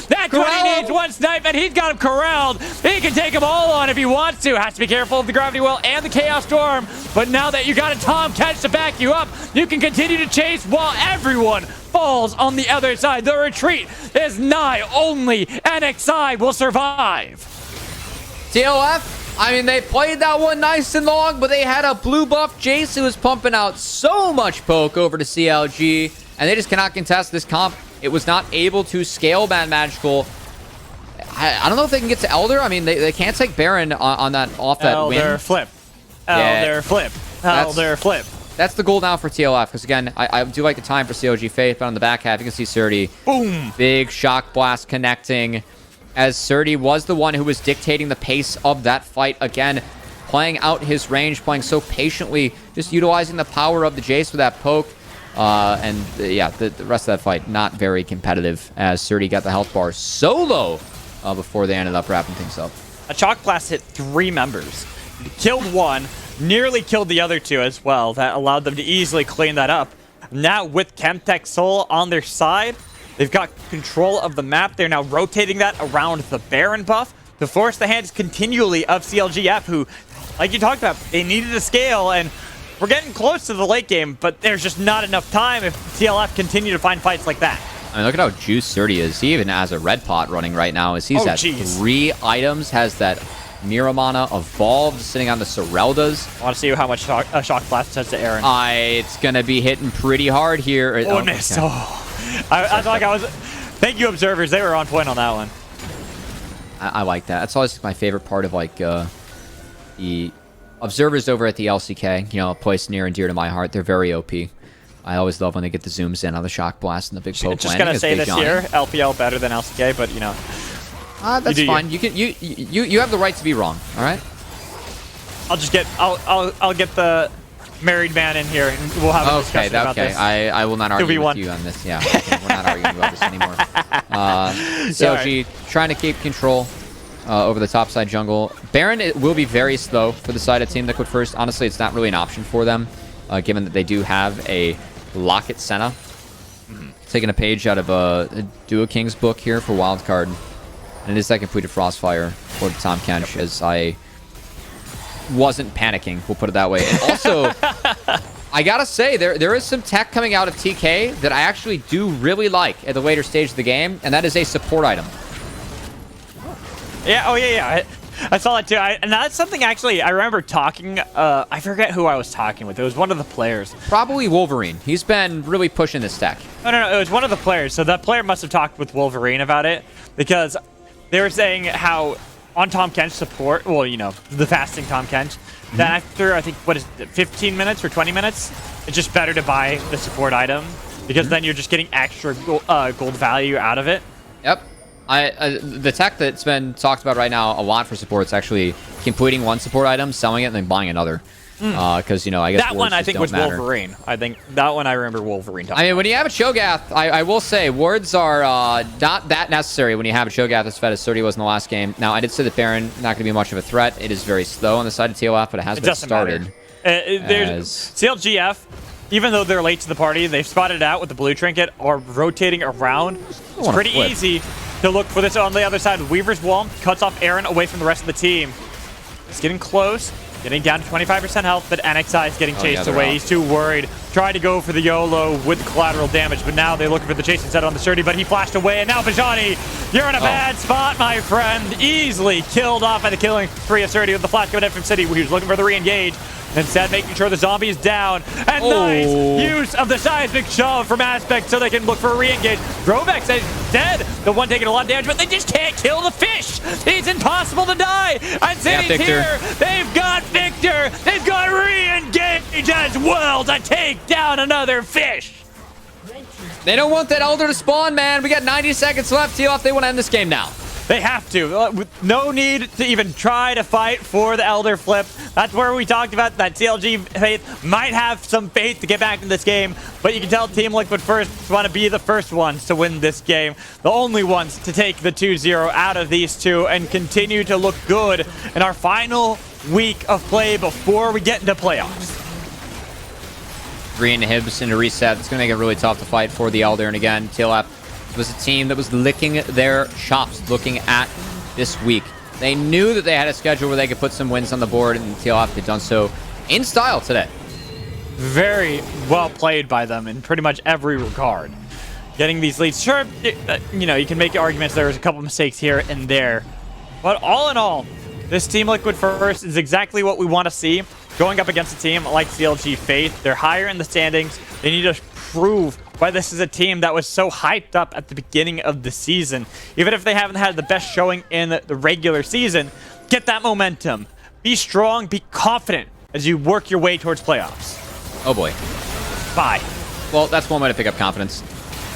That's what he needs, one snipe, and he's got him corralled. He can take them all on if he wants to. Has to be careful of the Gravity Well and the Chaos Storm, but now that you got a Tom Catch to back you up, you can continue to chase while everyone falls on the other side. The retreat is nigh. Only NXI will survive. TLF, I mean, they played that one nice and long, but they had a blue buff Jace who was pumping out so much poke over to CLG, and they just cannot contest this comp. It was not able to scale Bad Magical. I don't know if they can get to Elder. I mean, they can't take Baron on that off that win. Elder flip. Elder flip. Elder flip. That's the goal now for TLF, because again, I do like the time for CLG Faith, but on the back half, you can see Surdy. Boom! Big shock blast connecting, as Surdy was the one who was dictating the pace of that fight. Again, playing out his range, playing so patiently, just utilizing the power of the Jace with that poke. The rest of that fight, not very competitive, as Surdy got the health bar so low before they ended up wrapping things up. A Chalk Blast hit 3 members. Killed one, nearly killed the other 2 as well. That allowed them to easily clean that up. Now with Chemtech Soul on their side, they've got control of the map. They're now rotating that around the Baron buff to force the hands continually of CLGF, who, like you talked about, they needed to scale, and we're getting close to the late game, but there's just not enough time if TLF continue to find fights like that. I mean, look at how juiced Surdy is. He even has a red pot running right now, as he's at 3 items, has that Miramana evolved, sitting on the Sereldas. I want to see how much Shock Blast does to Aaron. It's going to be hitting pretty hard here. Missed. Thank you, observers. They were on point on that one. I like that. That's always my favorite part of, like, the observers over at the LCK, you know, a place near and dear to my heart. They're very OP. I always love when they get the zooms in on the shock blast and the big poke. Just gonna say this here, LPL better than LCK, but you know, that's fine. You have the right to be wrong. All right. I'll get the married man in here, and we'll have a discussion about this. I will not argue with you on this. Yeah, we're not arguing about this anymore. CLG trying to keep control over the top side jungle. Baron will be very slow for the side of Team Liquid first. Honestly, it's not really an option for them, given that they do have a Locket Senna. Taking a page out of Duo King's book here for Wildcard. And it is that completed Frostfire for Tom Kench, as I wasn't panicking, we'll put it that way. And also, I gotta say, there is some tech coming out of TK that I actually do really like at the later stage of the game, and that is a support item. Yeah, I saw that too. And that's something, actually, I remember talking, I forget who I was talking with. It was one of the players. Probably Wolverine. He's been really pushing this tech. No, it was one of the players. So that player must have talked with Wolverine about it, because they were saying how on Tom Kench support, well, you know, the fasting Tom Kench, that after, I think, what is it, 15 minutes or 20 minutes, it's just better to buy the support item, because then you're just getting extra gold value out of it. Yep. The tech that's been talked about right now a lot for support is actually completing one support item, selling it, and then buying another. Because, you know, I guess that one I think was Wolverine. I think that one I remember Wolverine talking. I mean, when you have a Cho'Gath, I will say wards are not that necessary when you have a Cho'Gath as fed as 30 was in the last game. Now, I did say that Baron not going to be much of a threat. It is very slow on the side of TLF, but it has been started. There's CLGF. even though they're late to the party, they've spotted it out with the blue trinket, are rotating around. It's pretty easy to look for this on the other side. Weaver's wall cuts off Aaron away from the rest of the team. It's getting close, getting down to 25% health, but NXI is getting chased away. He's too worried. Tried to go for the YOLO with the collateral damage, but now they're looking for the chase instead on the Sturdy, but he flashed away, and now Bajani, you're in a bad spot, my friend. Easily killed off by the killing spree of Sturdy with the flash coming in from City. He was looking for the re-engage. Instead, making sure the zombie is down. And nice use of the seismic shove from Aspect so they can look for a re-engage. Rovex is dead. The one taking a lot of damage, but they just can't kill the fish. It's impossible to die. And City's here. They've got Victor. They've got re-engage as well to take down another fish. They don't want that Elder to spawn, man. We got 90 seconds left. TLF, they want to end this game now. They have to. No need to even try to fight for the Elder flip. That's where we talked about that CLG faith might have some faith to get back in this game, but you can tell Team Liquid first want to be the first ones to win this game, the only ones to take the 2-0 out of these two and continue to look good in our final week of play before we get into playoffs. 3 inhibs into reset. It's going to make it really tough to fight for the Elder. And again, TLF was a team that was licking their chops looking at this week. They knew that they had a schedule where they could put some wins on the board, and TLF had done so in style today. Very well played by them in pretty much every regard. Getting these leads, sure, you know, you can make arguments there was a couple mistakes here and there, but all in all, this Team Liquid first is exactly what we want to see going up against a team like CLG Faith. They're higher in the standings. They need to prove why this is a team that was so hyped up at the beginning of the season. Even if they haven't had the best showing in the regular season, get that momentum. Be strong, be confident as you work your way towards playoffs. Oh boy. Bye. Well, that's one way to pick up confidence.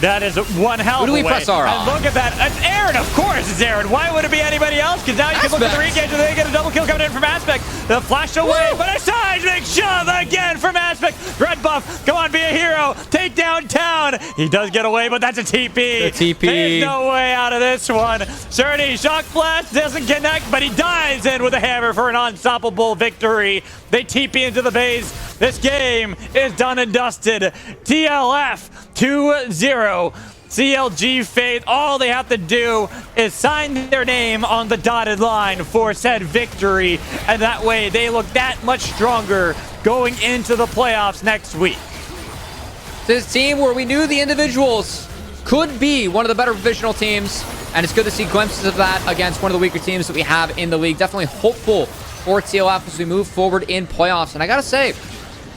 That is one hell of a way. Who do we press R on? And look at that. It's Aaron, of course it's Aaron. Why would it be anybody else? Because now you can look at the re-engage and they get a double kill coming in from Aspect. The flash away, but a seismic shove again from Aspect. Red buff, come on, be a hero. Take down town. He does get away, but that's a TP. The TP. There's no way out of this one. Cerny, shock blast doesn't connect, but he dives in with a hammer for an unstoppable victory. They TP into the base. This game is done and dusted. TLF 2-0. CLG Faith, all they have to do is sign their name on the dotted line for said victory, and that way they look that much stronger going into the playoffs next week. This team where we knew the individuals could be one of the better divisional teams, and it's good to see glimpses of that against one of the weaker teams that we have in the league. Definitely hopeful for TLF as we move forward in playoffs, and I gotta say,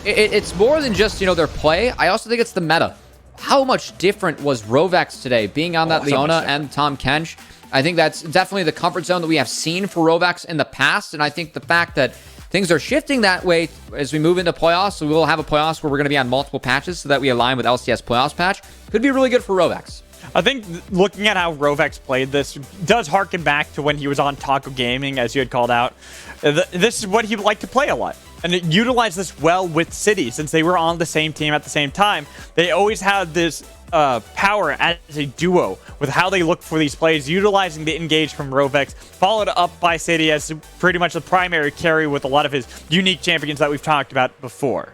it's more than just, you know, their play. I also think it's the meta. How much different was Rovex today, being on that Leona and Tom Kench? I think that's definitely the comfort zone that we have seen for Rovex in the past, and I think the fact that things are shifting that way as we move into playoffs, so we will have a playoffs where we're going to be on multiple patches so that we align with LCS playoffs patch, could be really good for Rovex. I think looking at how Rovex played this does harken back to when he was on Taco Gaming, as you had called out. This is what he would like to play a lot. And it utilized this well with City, since they were on the same team at the same time. They always had this power as a duo with how they look for these plays, utilizing the engage from Rovex, followed up by City as pretty much the primary carry with a lot of his unique champions that we've talked about before.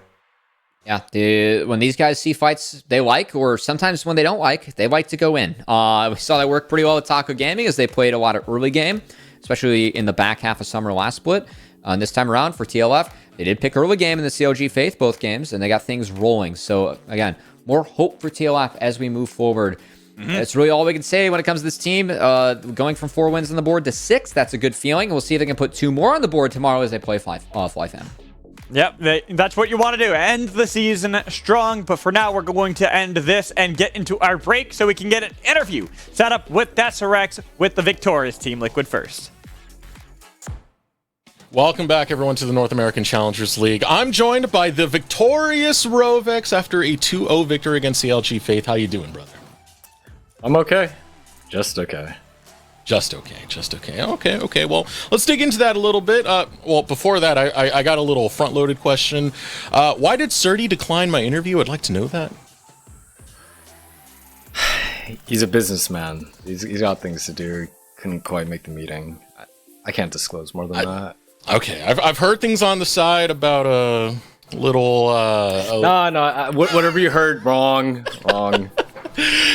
Yeah, when these guys see fights they like, or sometimes when they don't like, they like to go in. We saw that work pretty well with Taco Gaming as they played a lot of early game, especially in the back half of summer last split. And this time around for TLF, they did pick early game in the CLG Faith, both games, and they got things rolling. So, again, more hope for TLF as we move forward. That's really all we can say when it comes to this team. Going from 4 wins on the board to 6, that's a good feeling. We'll see if they can put 2 more on the board tomorrow as they play Fly Fan. Yep, that's what you want to do. End the season strong, but for now, we're going to end this and get into our break so we can get an interview set up with Deserex with the victorious Team Liquid first. Welcome back, everyone, to the North American Challengers League. I'm joined by the victorious Rovex after a 2-0 victory against CLG Faith. How you doing, brother? I'm okay. Just okay. Just okay. Okay. Well, let's dig into that a little bit. Well, before that, I got a little front-loaded question. Why did Surdy decline my interview? I'd like to know that. He's a businessman. He's got things to do. Couldn't quite make the meeting. I can't disclose more than that. Okay, I've heard things on the side about Little. No. Whatever you heard, wrong. All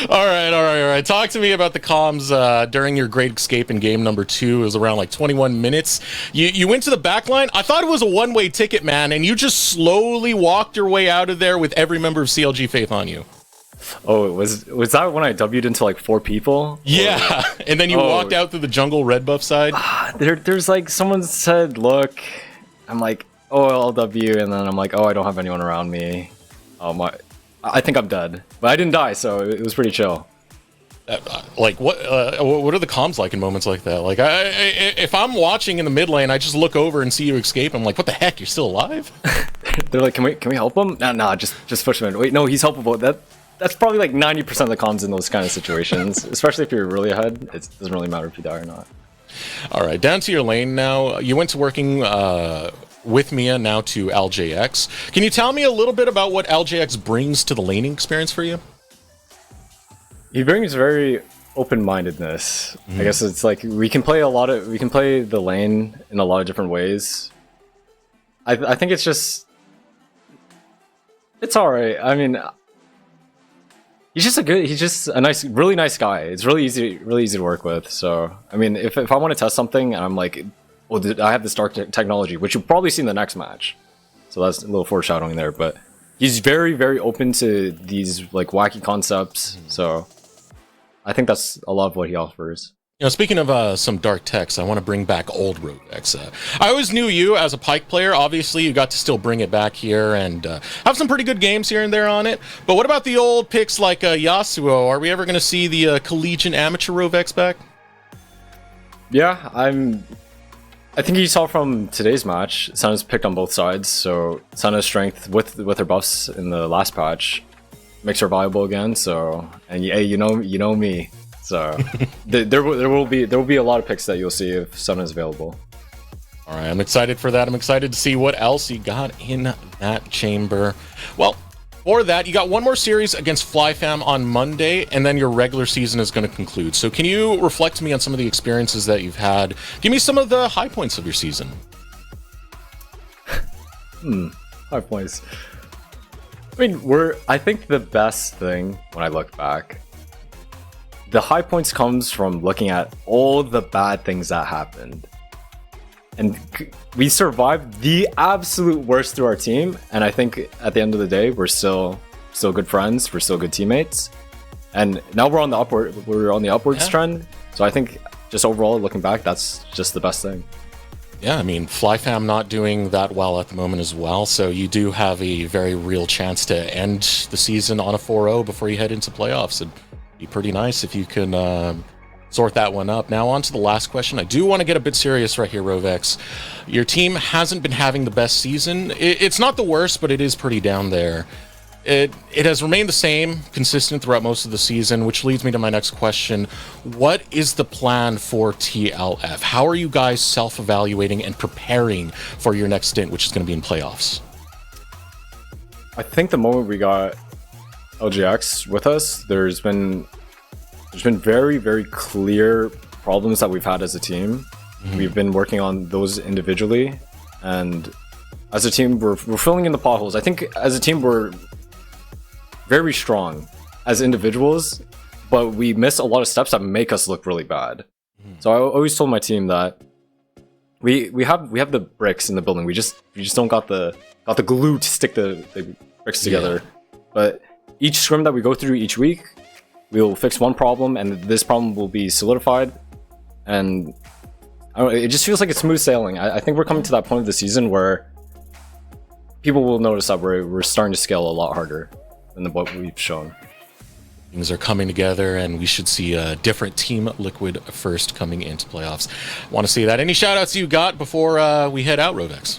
right. Talk to me about the comms during your great escape in game number 2. It was around like 21 minutes. You went to the back line. I thought it was a one-way ticket, man, and you just slowly walked your way out of there with every member of CLG Faith on you. Oh, was that when I W'd into like 4 people? Yeah, and then you walked out through the jungle red buff side. There's like someone said, look, I'm like, oh, I'll W, and then I'm like, oh, I don't have anyone around me. I think I'm dead, but I didn't die, so it was pretty chill. Like what are the comms like in moments like that? Like if I'm watching in the mid lane, I just look over and see you escape. I'm like, what the heck? You're still alive? They're like, can we help him? Nah, just push him in. Wait, no, he's helpable. That's probably like 90% of the comms in those kind of situations, especially if you're really ahead. It doesn't really matter if you die or not. All right, down to your lane now. You went to working with Mia, now to LJX. Can you tell me a little bit about what LJX brings to the laning experience for you? He brings very open-mindedness. I guess it's like we can play the lane in a lot of different ways. I think it's all right. I mean, he's just a nice, really nice guy. It's really easy to work with. So, I mean, if I want to test something and I'm like, well, I have this dark technology, which you'll probably see in the next match. So that's a little foreshadowing there, but he's very, very open to these like wacky concepts. So I think that's a lot of what he offers. You know, speaking of some dark techs, I want to bring back old Rovex. I always knew you as a Pyke player. Obviously, you got to still bring it back here and have some pretty good games here and there on it. But what about the old picks like Yasuo? Are we ever going to see the collegiate amateur Rovex back? Yeah, I think you saw from today's match, Senna's picked on both sides. So Senna's strength with her buffs in the last patch makes her viable again. So, and hey, you know me. So there will be a lot of picks that you'll see if Senna's available. All right, I'm excited for that. I'm excited to see what else you got in that chamber. Well, for that, you got one more series against FlyFam on Monday, and then your regular season is going to conclude. So can you reflect to me on some of the experiences that you've had? Give me some of the high points of your season. High points. I mean, I think the best thing when I look back, the high points comes from looking at all the bad things that happened. And we survived the absolute worst through our team, and I think at the end of the day, we're still good friends, we're still good teammates. And now we're on the upwards trend. So I think just overall looking back, that's just the best thing. Yeah, I mean, FlyFam not doing that well at the moment as well, so you do have a very real chance to end the season on a 4-0 before you head into playoffs. It'd be pretty nice if you can sort that one up. Now on to the last question. I do want to get a bit serious right here, Rovex. Your team hasn't been having the best season. It's not the worst, but it is pretty down there. It has remained the same, consistent throughout most of the season, which leads me to my next question. What is the plan for TLF? How are you guys self-evaluating and preparing for your next stint, which is going to be in playoffs? I think the moment we got LGX with us, there's been very, very clear problems that we've had as a team. We've been working on those individually, and as a team, we're filling in the potholes. I think as a team, we're very strong as individuals, but we miss a lot of steps that make us look really bad. So I always told my team that we have the bricks in the building. We just don't got the glue to stick the bricks together. But each scrim that we go through each week, we'll fix one problem, and this problem will be solidified. And I don't know, it just feels like it's smooth sailing. I think we're coming to that point of the season where people will notice that we're starting to scale a lot harder than what we've shown. Things are coming together, and we should see a different Team Liquid first coming into playoffs. Want to see that. Any shout-outs you got before we head out, Rovex?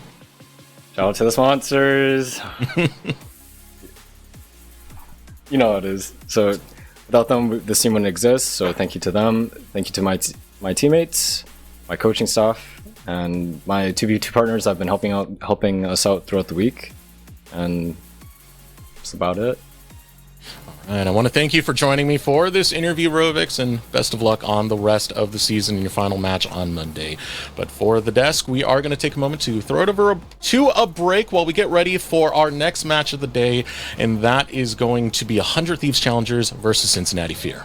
Shout out to the sponsors. You know how it is. So without them, this team wouldn't exist. So thank you to them. Thank you to my teammates, my coaching staff, and my 2v2 partners that have been helping us out throughout the week. And that's about it. All And I want to thank you for joining me for this interview, Rovix, and best of luck on the rest of the season in your final match on Monday. But for the desk, we are going to take a moment to throw it over to a break while we get ready for our next match of the day, and that is going to be 100 Thieves Challengers versus Cincinnati Fear.